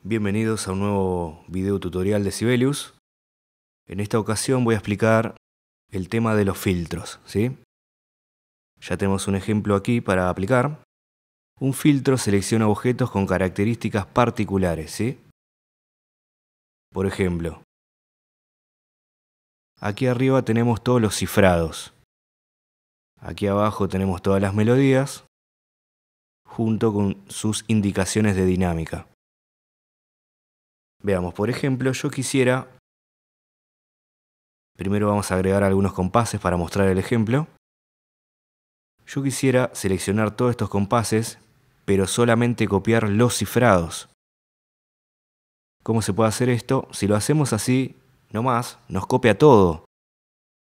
Bienvenidos a un nuevo video tutorial de Sibelius. En esta ocasión voy a explicar el tema de los filtros, ¿sí? Ya tenemos un ejemplo aquí para aplicar. Un filtro selecciona objetos con características particulares, ¿sí? Por ejemplo, aquí arriba tenemos todos los cifrados. Aquí abajo tenemos todas las melodías, junto con sus indicaciones de dinámica. Veamos, por ejemplo, yo quisiera... Primero vamos a agregar algunos compases para mostrar el ejemplo. Yo quisiera seleccionar todos estos compases, pero solamente copiar los cifrados. ¿Cómo se puede hacer esto? Si lo hacemos así, nomás, nos copia todo.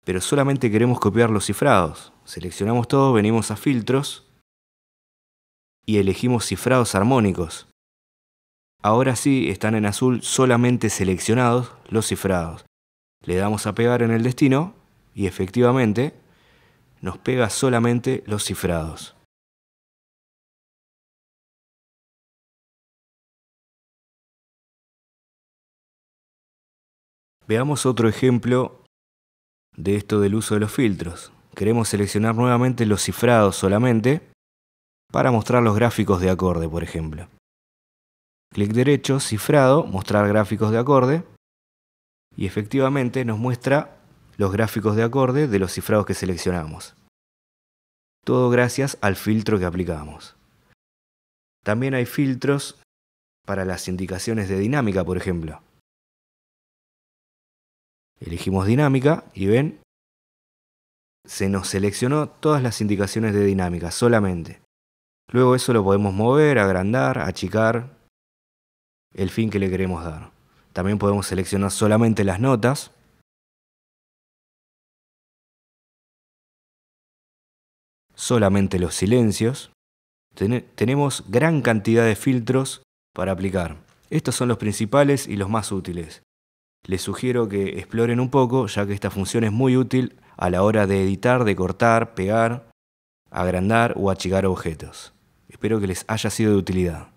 Pero solamente queremos copiar los cifrados. Seleccionamos todo, venimos a filtros y elegimos cifrados armónicos. Ahora sí están en azul solamente seleccionados los cifrados. Le damos a pegar en el destino y efectivamente nos pega solamente los cifrados. Veamos otro ejemplo de esto del uso de los filtros. Queremos seleccionar nuevamente los cifrados solamente para mostrar los gráficos de acorde, por ejemplo. Clic derecho, cifrado, mostrar gráficos de acorde y efectivamente nos muestra los gráficos de acorde de los cifrados que seleccionamos. Todo gracias al filtro que aplicamos. También hay filtros para las indicaciones de dinámica, por ejemplo. Elegimos dinámica y ven, se nos seleccionó todas las indicaciones de dinámica solamente. Luego eso lo podemos mover, agrandar, achicar, el fin que le queremos dar. También podemos seleccionar solamente las notas. Solamente los silencios. Tenemos gran cantidad de filtros para aplicar. Estos son los principales y los más útiles. Les sugiero que exploren un poco, ya que esta función es muy útil a la hora de editar, de cortar, pegar, agrandar o achicar objetos. Espero que les haya sido de utilidad.